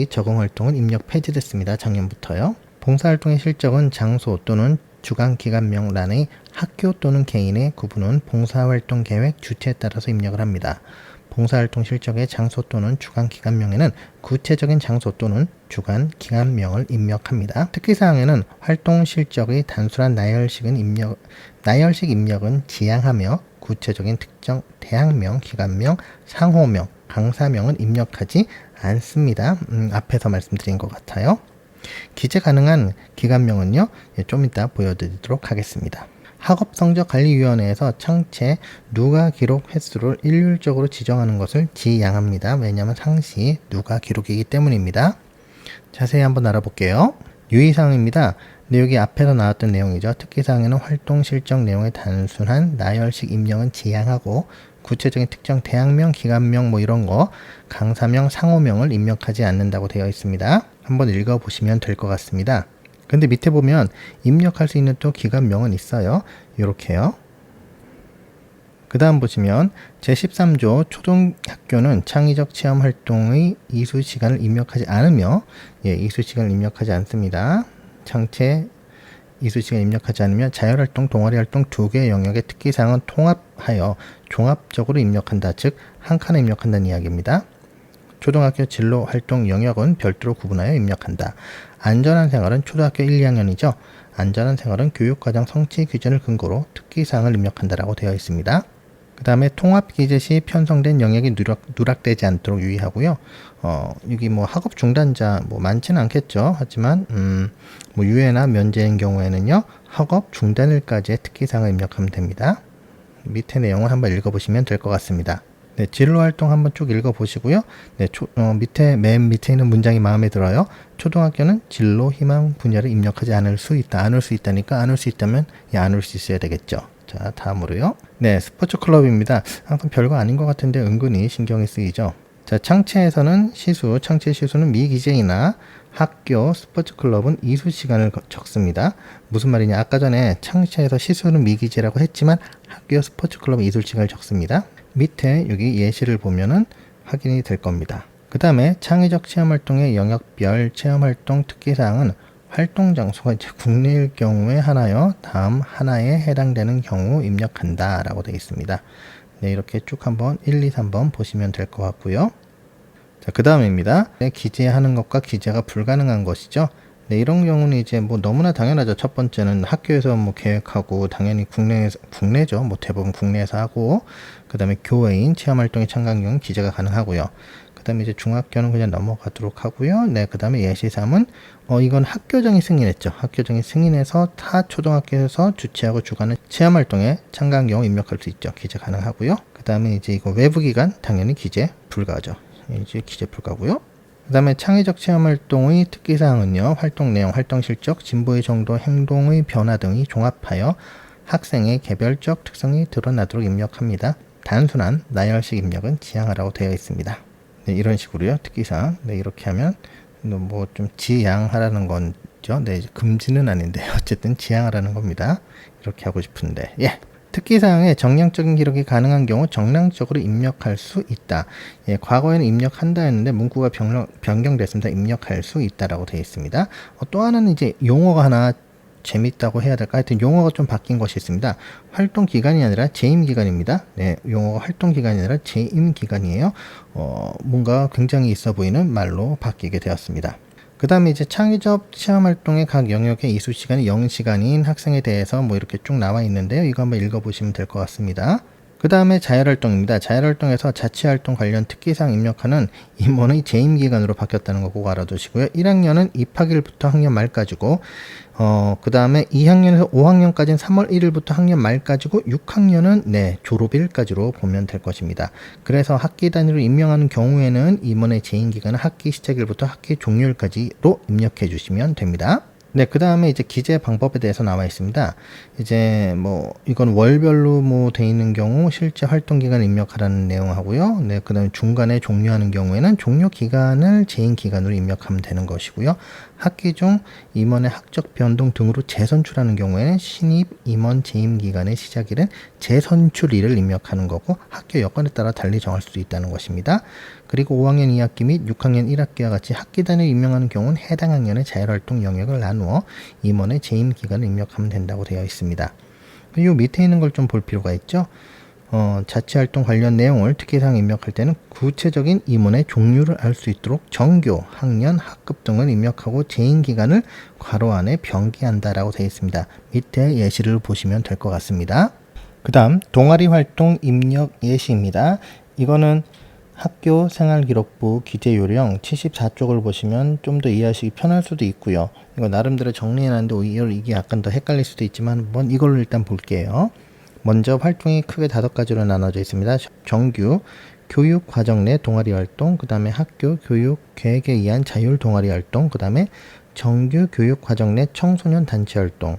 적응활동은 입력 폐지됐습니다. 작년부터요. 봉사활동의 실적은 장소 또는 주간기간명란의 학교 또는 개인의 구분은 봉사활동 계획 주체에 따라서 입력을 합니다. 봉사활동 실적의 장소 또는 주간기간명에는 구체적인 장소 또는 주간기간명을 입력합니다. 특기사항에는 활동 실적의 단순한 나열식 입력은 지양하며 구체적인 특정 대학명, 기간명, 상호명, 강사명은 입력하지 않습니다. 앞에서 말씀드린 것 같아요. 기재 가능한 기간명은요, 좀 이따 보여드리도록 하겠습니다. 학업성적관리위원회에서 창체 누가 기록 횟수를 일률적으로 지정하는 것을 지양합니다. 왜냐하면 상시 누가 기록이기 때문입니다. 자세히 한번 알아볼게요. 유의사항입니다. 네, 여기 앞에서 나왔던 내용이죠. 특기사항에는 활동 실적 내용의 단순한 나열식 입력은 지양하고 구체적인 특정 대학명, 기간명 뭐 이런 거 강사명, 상호명을 입력하지 않는다고 되어 있습니다. 한번 읽어보시면 될 것 같습니다. 근데 밑에 보면 입력할 수 있는 또 기간명은 있어요. 이렇게요. 그 다음 보시면 제13조 초등학교는 창의적 체험활동의 이수시간을 입력하지 않으며 이수시간을 입력하지 않습니다. 창체 이수시간 입력하지 않으면 자율활동, 동아리활동 두 개의 영역의 특기사항은 통합하여 종합적으로 입력한다. 즉 한 칸에 입력한다는 이야기입니다. 초등학교 진로활동 영역은 별도로 구분하여 입력한다. 안전한 생활은 초등학교 1, 2학년이죠. 안전한 생활은 교육과정 성취 기준을 근거로 특기사항을 입력한다라고 되어 있습니다. 그 다음에 통합 기재 시 편성된 영역이 누락되지 않도록 유의하고요. 여기 뭐 학업 중단자 뭐 많지는 않겠죠. 하지만 뭐 유예나 면제인 경우에는요, 학업 중단일까지의 특기사항을 입력하면 됩니다. 밑에 내용을 한번 읽어보시면 될 것 같습니다. 네, 진로활동 한번 쭉 읽어보시고요. 네, 맨 밑에 있는 문장이 마음에 들어요. 초등학교는 진로 희망 분야를 입력하지 않을 수 있다. 안 올 수 있다니까 안 올 수 있다면 안 올 수 있어야 되겠죠. 자, 다음으로요. 네, 스포츠 클럽입니다. 항상 별거 아닌 것 같은데 은근히 신경이 쓰이죠. 자, 창체 시수는 미기재이나 학교 스포츠 클럽은 이수 시간을 적습니다. 무슨 말이냐? 아까 전에 창체에서 시수는 미기재라고 했지만 학교 스포츠 클럽은 이수 시간을 적습니다. 밑에 여기 예시를 보면은 확인이 될 겁니다. 그 다음에 창의적 체험활동의 영역별 체험활동 특기사항은 활동 장소가 이제 국내일 경우에 하나요. 다음 하나에 해당되는 경우 입력한다 라고 되어 있습니다. 네, 이렇게 쭉 한번 1, 2, 3번 보시면 될 것 같고요. 자, 그 다음입니다. 네, 기재하는 것과 기재가 불가능한 것이죠. 네, 이런 경우는 이제 뭐 너무나 당연하죠. 첫 번째는 학교에서 뭐 계획하고 당연히 국내죠. 뭐 대부분 국내에서 하고, 그 다음에 교외인 체험활동에 참가한 경우 기재가 가능하고요. 그 다음에 이제 중학교는 그냥 넘어가도록 하고요. 네, 그 다음에 예시 3은 이건 학교장이 승인했죠. 학교장이 승인해서 타 초등학교에서 주최하고 주관하는 체험활동에 참가한 경우 입력할 수 있죠. 기재 가능하고요. 그 다음에 이제 이거 외부기관 당연히 기재 불가죠. 이제 기재 불가고요. 그 다음에 창의적 체험활동의 특기사항은요, 활동 내용, 활동 실적, 진보의 정도, 행동의 변화 등이 종합하여 학생의 개별적 특성이 드러나도록 입력합니다. 단순한 나열식 입력은 지양하라고 되어 있습니다. 네, 이런 식으로요, 특기사항. 네, 이렇게 하면 뭐 좀 지양하라는 건죠. 네, 금지는 아닌데 어쨌든 지양하라는 겁니다. 이렇게 하고 싶은데, 예. 특기사항에 정량적인 기록이 가능한 경우 정량적으로 입력할 수 있다. 예, 과거에는 입력한다 했는데 문구가 변경됐습니다. 입력할 수 있다라고 되어 있습니다. 또 하나는 이제 용어가 하나 재밌다고 해야 될까? 하여튼 용어가 좀 바뀐 것이 있습니다. 활동 기간이 아니라 재임 기간입니다. 네, 용어가 활동 기간이 아니라 재임 기간이에요. 뭔가 굉장히 있어 보이는 말로 바뀌게 되었습니다. 그 다음에 이제 창의적 체험활동의 각 영역의 이수시간이 0시간인 학생에 대해서 뭐 이렇게 쭉 나와 있는데요. 이거 한번 읽어보시면 될 것 같습니다. 그 다음에 자율활동입니다. 자율활동에서 자치활동 관련 특기사항 입력하는 임원의 재임기간으로 바뀌었다는 거 꼭 알아두시고요. 1학년은 입학일부터 학년 말까지고 그 다음에 2학년에서 5학년까지는 3월 1일부터 학년 말까지고 6학년은 졸업일까지로 보면 될 것입니다. 그래서 학기 단위로 임명하는 경우에는 임원의 재임기간은 학기 시작일부터 학기 종료일까지로 입력해 주시면 됩니다. 그 다음에 이제 기재 방법에 대해서 나와 있습니다. 이제 이건 월별로 돼 있는 경우 실제 활동 기간 입력하라는 내용하고요. 그 다음에 중간에 종료하는 경우에는 종료 기간을 재임 기간으로 입력하면 되는 것이고요. 학기 중 임원의 학적 변동 등으로 재선출하는 경우에는 신입 임원 재임 기간의 시작일은 재선출일을 입력하는 거고 학교 여건에 따라 달리 정할 수도 있다는 것입니다. 그리고 5학년 2학기 및 6학년 1학기와 같이 학기 단위로 임명하는 경우는 해당 학년의 자율활동 영역을 나누어 임원의 재임 기간을 입력하면 된다고 되어 있습니다. 이 밑에 있는 걸 좀 볼 필요가 있죠. 자치활동 관련 내용을 특기사항 입력할 때는 구체적인 임원의 종류를 알 수 있도록 정교, 학년, 학급 등을 입력하고 재임 기간을 괄호 안에 병기한다라고 되어 있습니다. 밑에 예시를 보시면 될 것 같습니다. 그 다음 동아리 활동 입력 예시입니다. 이거는 학교 생활기록부 기재요령 74쪽을 보시면 좀 더 이해하시기 편할 수도 있고요. 이거 나름대로 정리해놨는데 오히려 이게 약간 더 헷갈릴 수도 있지만 한번 이걸로 일단 볼게요. 먼저 활동이 크게 5가지로 나눠져 있습니다. 정규 교육 과정 내 동아리 활동, 그 다음에 학교 교육 계획에 의한 자율 동아리 활동, 그 다음에 정규 교육 과정 내 청소년 단체 활동,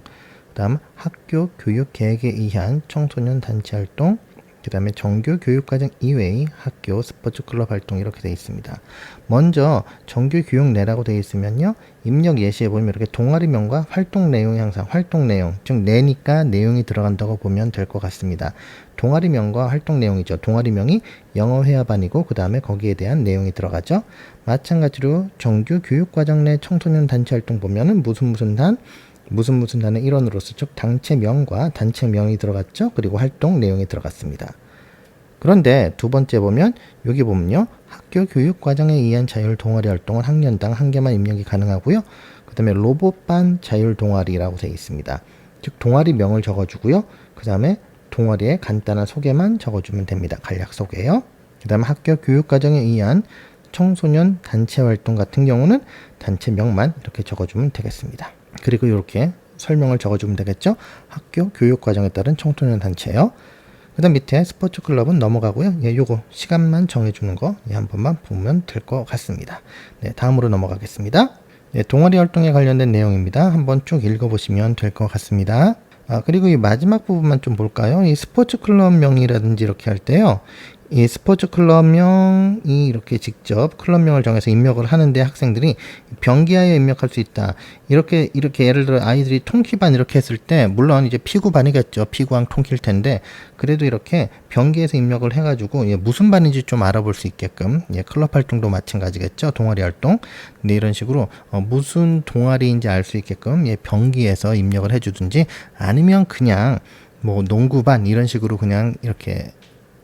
그 다음 학교 교육 계획에 의한 청소년 단체 활동, 그 다음에 정규 교육과정 이외의 학교 스포츠 클럽 활동 이렇게 되어 있습니다. 먼저 정규 교육 내라고 되어 있으면요. 입력 예시에 보면 이렇게 동아리명과 활동 내용이 항상 활동 내용, 즉 내니까 내용이 들어간다고 보면 될 것 같습니다. 동아리명과 활동 내용이죠. 동아리명이 영어 회화반이고 그 다음에 거기에 대한 내용이 들어가죠. 마찬가지로 정규 교육과정 내 청소년 단체 활동 보면은 무슨 단의 일원으로서 즉 단체명과 단체명이 들어갔죠. 그리고 활동 내용이 들어갔습니다. 그런데 두 번째 보면 여기 보면요. 학교 교육과정에 의한 자율 동아리 활동은 학년당 1개만 입력이 가능하고요. 그 다음에 로봇반 자율 동아리라고 되어 있습니다. 즉 동아리명을 적어주고요. 그 다음에 동아리의 간단한 소개만 적어주면 됩니다. 간략 소개요. 그 다음에 학교 교육과정에 의한 청소년 단체 활동 같은 경우는 단체명만 이렇게 적어주면 되겠습니다. 그리고 이렇게 설명을 적어주면 되겠죠. 학교 교육 과정에 따른 청소년 단체요. 그 다음 밑에 스포츠 클럽은 넘어가고요. 요거 시간만 정해주는 거 한 번만 보면 될 것 같습니다. 다음으로 넘어가겠습니다. 동아리 활동에 관련된 내용입니다. 한번 쭉 읽어보시면 될 것 같습니다. 그리고 이 마지막 부분만 좀 볼까요? 이 스포츠 클럽명이라든지 이렇게 할 때요. 이 스포츠 클럽명이 이렇게 직접 클럽명을 정해서 입력을 하는데 학생들이 병기하에 입력할 수 있다. 이렇게 예를 들어 아이들이 통키반 이렇게 했을 때 물론 이제 피구반이겠죠. 피구왕 통키일 텐데 그래도 이렇게 병기에서 입력을 해가지고 무슨 반인지 좀 알아볼 수 있게끔 클럽 활동도 마찬가지겠죠. 동아리 활동. 근데 이런 식으로 무슨 동아리인지 알 수 있게끔 병기에서 입력을 해주든지 아니면 그냥 농구반 이런 식으로 그냥 이렇게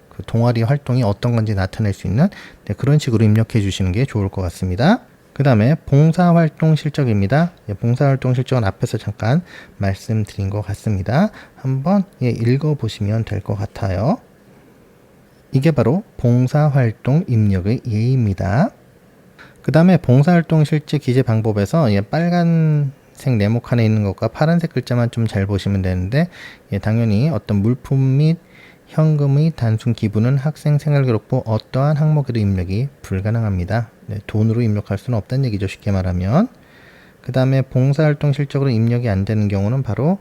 그 동아리 활동이 어떤 건지 나타낼 수 있는 그런 식으로 입력해 주시는 게 좋을 것 같습니다. 그 다음에 봉사활동 실적입니다. 봉사활동 실적은 앞에서 잠깐 말씀드린 것 같습니다. 한번 읽어보시면 될 것 같아요. 이게 바로 봉사활동 입력의 예입니다. 그 다음에 봉사활동 실제 기재 방법에서 빨간색 네모 칸에 있는 것과 파란색 글자만 좀 잘 보시면 되는데 당연히 어떤 물품 및 현금의 단순 기부는 학생 생활기록부 어떠한 항목에도 입력이 불가능합니다. 돈으로 입력할 수는 없다는 얘기죠. 쉽게 말하면. 그 다음에 봉사활동 실적으로 입력이 안 되는 경우는 바로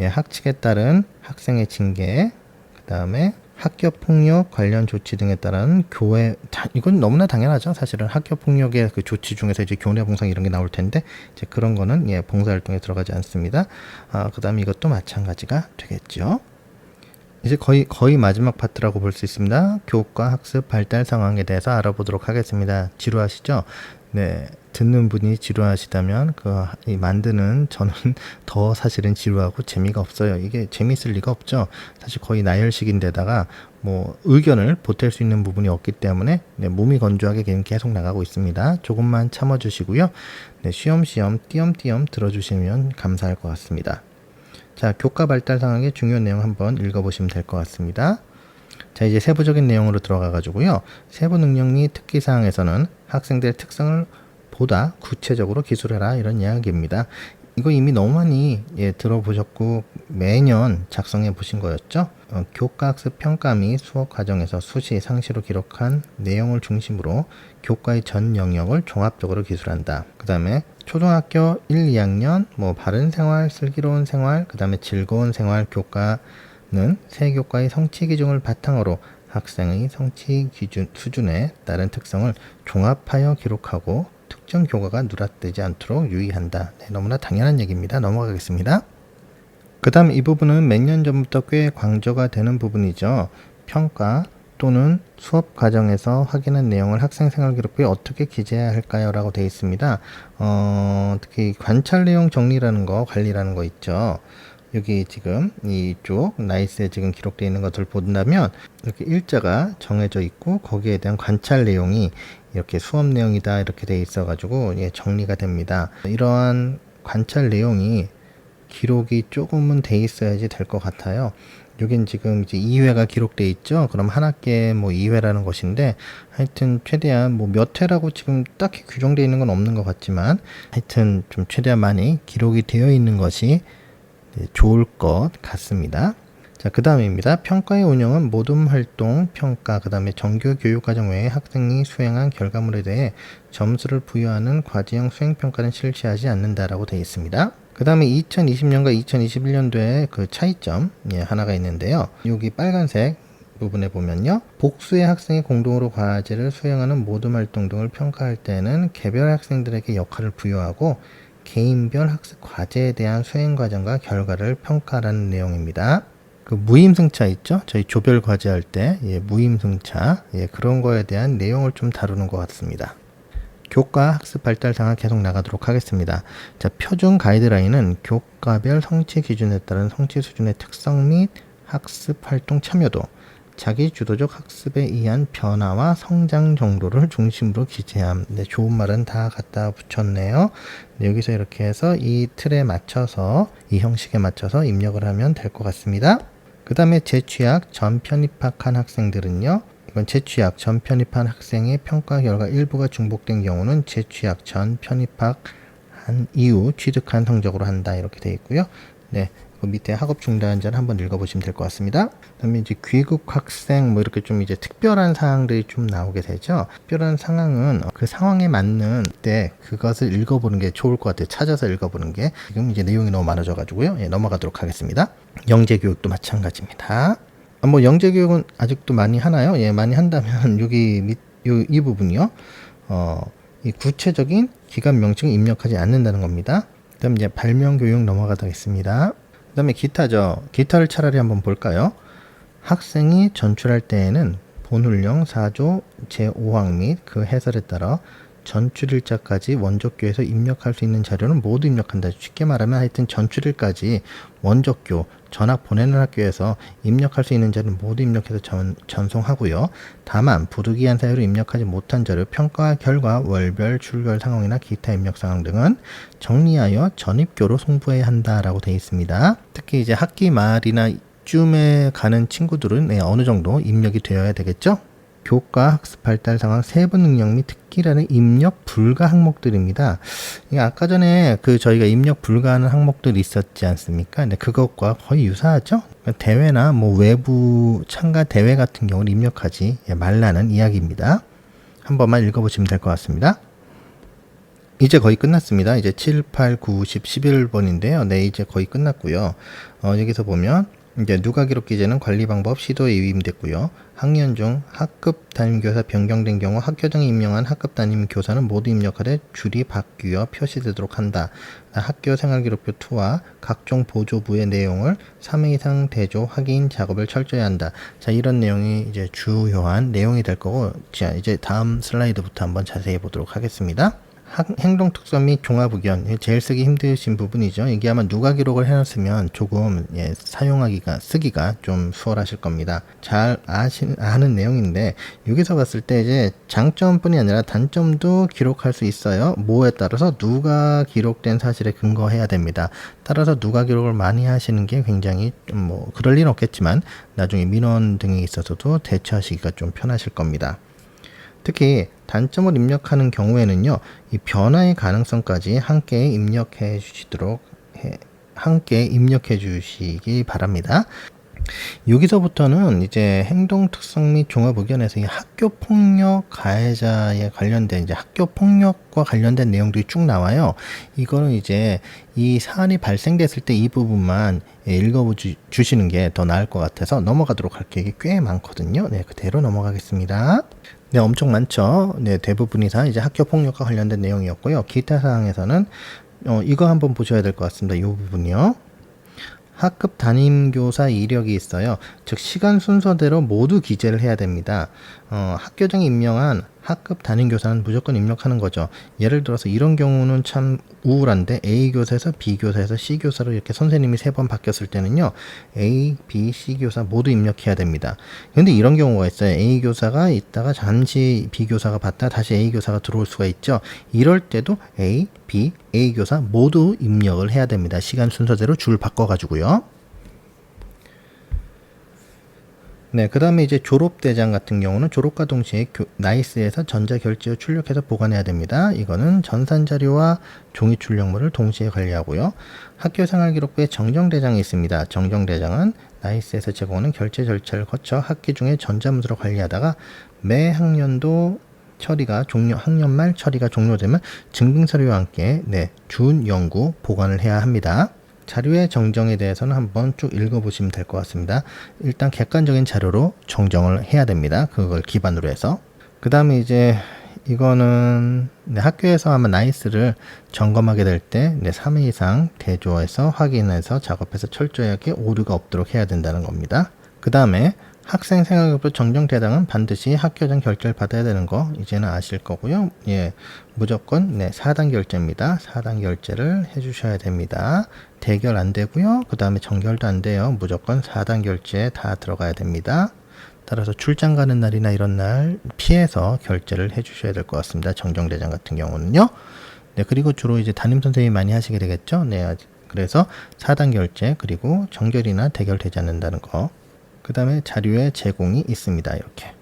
학칙에 따른 학생의 징계, 그 다음에 학교폭력 관련 조치 등에 따른 교회, 이건 너무나 당연하죠. 사실은 학교폭력의 그 조치 중에서 이제 교내 봉상 이런 게 나올 텐데 이제 그런 거는 봉사활동에 들어가지 않습니다. 그 다음에 이것도 마찬가지가 되겠죠. 이제 거의 마지막 파트라고 볼 수 있습니다. 교과 학습 발달 상황에 대해서 알아보도록 하겠습니다. 지루하시죠? 듣는 분이 지루하시다면 만드는 저는 더 사실은 지루하고 재미가 없어요. 이게 재미있을 리가 없죠. 사실 거의 나열식인데다가 의견을 보탤 수 있는 부분이 없기 때문에 몸이 건조하게 계속 나가고 있습니다. 조금만 참아주시고요. 쉬엄쉬엄 띄엄띄엄 들어주시면 감사할 것 같습니다. 자, 교과 발달 상황의 중요한 내용 한번 읽어보시면 될 것 같습니다. 자, 이제 세부적인 내용으로 들어가 가지고요. 세부 능력 및 특기 사항에서는 학생들의 특성을 보다 구체적으로 기술해라 이런 이야기입니다. 이거 이미 너무 많이 들어보셨고 매년 작성해 보신 거였죠. 교과학습 평가 및 수업 과정에서 수시, 상시로 기록한 내용을 중심으로 교과의 전 영역을 종합적으로 기술한다. 그 다음에 초등학교 1, 2학년 바른 생활, 슬기로운 생활, 그 다음에 즐거운 생활 교과는 새 교과의 성취 기준을 바탕으로 학생의 성취 기준 수준에 따른 특성을 종합하여 기록하고 특정 교과가 누락되지 않도록 유의한다. 네, 너무나 당연한 얘기입니다. 넘어가겠습니다. 그 다음 이 부분은 몇 년 전부터 꽤 강조가 되는 부분이죠. 평가 또는 수업 과정에서 확인한 내용을 학생 생활 기록부에 어떻게 기재해야 할까요? 라고 되어 있습니다. 특히 관찰 내용 정리라는 거, 관리라는 거 있죠. 여기 지금 이쪽 나이스에 지금 기록되어 있는 것을 본다면 이렇게 일자가 정해져 있고 거기에 대한 관찰 내용이 이렇게 수업 내용이다 이렇게 되어 있어 가지고 정리가 됩니다. 이러한 관찰 내용이 기록이 조금은 돼 있어야지 될 것 같아요. 여긴 지금 이제 2회가 기록되어 있죠. 그럼 한 학기에 2회라는 것인데 하여튼 최대한 몇 회라고 지금 딱히 규정되어 있는 건 없는 것 같지만 하여튼 좀 최대한 많이 기록이 되어 있는 것이 좋을 것 같습니다. 자, 그 다음입니다. 평가의 운영은 모든 활동, 평가, 그 다음에 정규 교육과정 외에 학생이 수행한 결과물에 대해 점수를 부여하는 과제형 수행평가는 실시하지 않는다라고 되어 있습니다. 그 다음에 2020년과 2021년도에 그 차이점 하나가 있는데요. 여기 빨간색 부분에 보면요. 복수의 학생이 공동으로 과제를 수행하는 모든 활동 등을 평가할 때는 개별 학생들에게 역할을 부여하고 개인별 학습 과제에 대한 수행 과정과 결과를 평가하라는 내용입니다. 그 무임승차 있죠? 저희 조별 과제 할 때 무임승차 그런 거에 대한 내용을 좀 다루는 것 같습니다. 교과 학습 발달 상황 계속 나가도록 하겠습니다. 자, 표준 가이드라인은 교과별 성취 기준에 따른 성취 수준의 특성 및 학습 활동 참여도, 자기 주도적 학습에 의한 변화와 성장 정도를 중심으로 기재함. 네, 좋은 말은 다 갖다 붙였네요. 네, 여기서 이렇게 해서 이 틀에 맞춰서 이 형식에 맞춰서 입력을 하면 될 것 같습니다. 그 다음에 재취학 전편입학한 학생들은요. 이건 재취학 전 편입한 학생의 평가 결과 일부가 중복된 경우는 재취학 전 편입학한 이후 취득한 성적으로 한다 이렇게 되어 있고요. 네, 그 밑에 학업 중단자를 한번 읽어보시면 될 것 같습니다. 그다음에 이제 귀국 학생 이렇게 좀 이제 특별한 사항들이 좀 나오게 되죠. 특별한 상황은 그 상황에 맞는 때 그것을 읽어보는 게 좋을 것 같아요. 찾아서 읽어보는 게 지금 이제 내용이 너무 많아져가지고요. 넘어가도록 하겠습니다. 영재 교육도 마찬가지입니다. 영재 교육은 아직도 많이 하나요? 많이 한다면 여기 이 부분이요. 이 구체적인 기관 명칭을 입력하지 않는다는 겁니다. 그다음 이제 발명 교육 넘어가겠습니다. 그다음에 기타죠. 기타를 차라리 한번 볼까요? 학생이 전출할 때에는 본훈령 4조 제5항 및 그 해설에 따라 전출일자까지 원적교에서 입력할 수 있는 자료는 모두 입력한다. 쉽게 말하면 하여튼 전출일까지 원적교, 전학 보내는 학교에서 입력할 수 있는 자료는 모두 입력해서 전송하고요. 다만 부득이한 사유로 입력하지 못한 자료, 평가 결과, 월별, 출결 상황이나 기타 입력 상황 등은 정리하여 전입교로 송부해야 한다라고 되어 있습니다. 특히 이제 학기 말이나 쯤에 가는 친구들은 어느 정도 입력이 되어야 되겠죠? 교과 학습 발달 상황 세부 능력 및 특기라는 입력 불가 항목들입니다. 아까 전에 저희가 입력 불가하는 항목들이 있었지 않습니까? 근데 그것과 거의 유사하죠? 대회나 외부 참가 대회 같은 경우는 입력하지 말라는 이야기입니다. 한 번만 읽어보시면 될 것 같습니다. 이제 거의 끝났습니다. 이제 7, 8, 9, 10, 11번인데요. 네, 이제 거의 끝났고요. 여기서 보면 이제 누가 기록 기재는 관리 방법 시도에 위임됐고요. 학년 중 학급 담임교사 변경된 경우 학교장이 임명한 학급 담임교사는 모두 입력하되 줄이 바뀌어 표시되도록 한다. 학교 생활기록부 2와 각종 보조부의 내용을 3회 이상 대조 확인 작업을 철저히 한다. 자, 이런 내용이 이제 주요한 내용이 될 거고, 자, 이제 다음 슬라이드부터 한번 자세히 보도록 하겠습니다. 행동 특성 및 종합 의견, 제일 쓰기 힘드신 부분이죠. 이게 아마 누가 기록을 해놨으면 조금 쓰기가 좀 수월하실 겁니다. 잘 아는 내용인데 여기서 봤을 때 이제 장점뿐이 아니라 단점도 기록할 수 있어요. 뭐에 따라서 누가 기록된 사실에 근거해야 됩니다. 따라서 누가 기록을 많이 하시는 게 굉장히 그럴 리는 없겠지만 나중에 민원 등에 있어서도 대처하시기가 좀 편하실 겁니다. 특히 단점을 입력하는 경우에는요, 이 변화의 가능성까지 함께 입력해 주시기 바랍니다. 여기서부터는 이제 행동 특성 및 종합 의견에서 이 학교 폭력 가해자에 관련된 이제 학교 폭력과 관련된 내용들이 쭉 나와요. 이거는 이제 이 사안이 발생됐을 때 이 부분만 읽어 주시는 게 더 나을 것 같아서 넘어가도록 할게요. 이게 꽤 많거든요. 네, 그대로 넘어가겠습니다. 네, 엄청 많죠. 네, 대부분이 다 이제 학교 폭력과 관련된 내용이었고요. 기타 사항에서는 이거 한번 보셔야 될 것 같습니다. 이 부분이요. 학급 담임교사 이력이 있어요. 즉 시간 순서대로 모두 기재를 해야 됩니다. 학교장이 임명한 학급 담임교사는 무조건 입력하는 거죠. 예를 들어서 이런 경우는 참 우울한데 A 교사에서 B 교사에서 C 교사로 이렇게 선생님이 3번 바뀌었을 때는요. A, B, C 교사 모두 입력해야 됩니다. 근데 이런 경우가 있어요. A 교사가 있다가 잠시 B 교사가 봤다 다시 A 교사가 들어올 수가 있죠. 이럴 때도 A, B, A 교사 모두 입력을 해야 됩니다. 시간 순서대로 줄 바꿔가지고요. 네, 그 다음에 이제 졸업대장 같은 경우는 졸업과 동시에 나이스에서 전자결제로 출력해서 보관해야 됩니다. 이거는 전산자료와 종이 출력물을 동시에 관리하고요. 학교생활기록부에 정정대장이 있습니다. 정정대장은 나이스에서 제공하는 결제 절차를 거쳐 학기 중에 전자문서로 관리하다가 매 학년도 학년 말 처리가 종료되면 증빙서류와 함께 준연구 보관을 해야 합니다. 자료의 정정에 대해서는 한번 쭉 읽어보시면 될 것 같습니다. 일단 객관적인 자료로 정정을 해야 됩니다. 그걸 기반으로 해서. 그 다음에 이제 이거는 학교에서 아마 나이스를 점검하게 될 때 3회 이상 대조해서 확인해서 작업해서 철저하게 오류가 없도록 해야 된다는 겁니다. 그 다음에 학생 생활기록부 정정대장은 반드시 학교장 결제를 받아야 되는 거 이제는 아실 거고요. 무조건 4단 결제입니다. 4단 결제를 해주셔야 됩니다. 대결 안 되고요. 그 다음에 정결도 안 돼요. 무조건 4단 결제에 다 들어가야 됩니다. 따라서 출장 가는 날이나 이런 날 피해서 결제를 해주셔야 될 것 같습니다. 정정대장 같은 경우는요. 그리고 주로 이제 담임 선생님이 많이 하시게 되겠죠. 그래서 4단 결제 그리고 정결이나 대결되지 않는다는 거. 그 다음에 자료의 제공이 있습니다. 이렇게.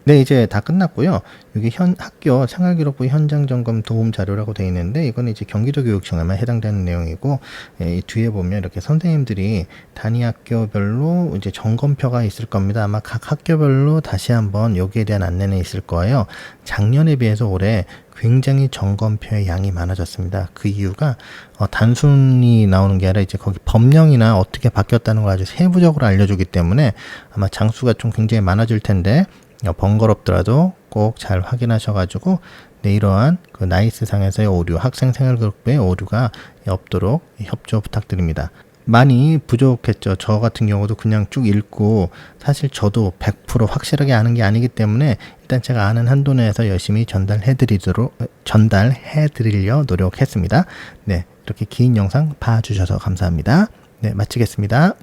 네, 이제 다 끝났고요. 여기 학교 생활기록부 현장 점검 도움 자료라고 되어 있는데 이건 이제 경기도교육청에만 해당되는 내용이고 이 뒤에 보면 이렇게 선생님들이 단위 학교별로 이제 점검표가 있을 겁니다. 아마 각 학교별로 다시 한번 여기에 대한 안내는 있을 거예요. 작년에 비해서 올해 굉장히 점검표의 양이 많아졌습니다. 그 이유가 단순히 나오는 게 아니라 이제 거기 법령이나 어떻게 바뀌었다는 걸 아주 세부적으로 알려주기 때문에 아마 장수가 좀 굉장히 많아질 텐데 번거롭더라도 꼭 잘 확인하셔가지고 이러한 그 나이스 상에서의 오류, 학생 생활기록부의 오류가 없도록 협조 부탁드립니다. 많이 부족했죠. 저 같은 경우도 그냥 쭉 읽고 사실 저도 100% 확실하게 아는 게 아니기 때문에 일단 제가 아는 한도 내에서 열심히 전달해 드리려 노력했습니다. 네, 이렇게 긴 영상 봐주셔서 감사합니다. 네, 마치겠습니다.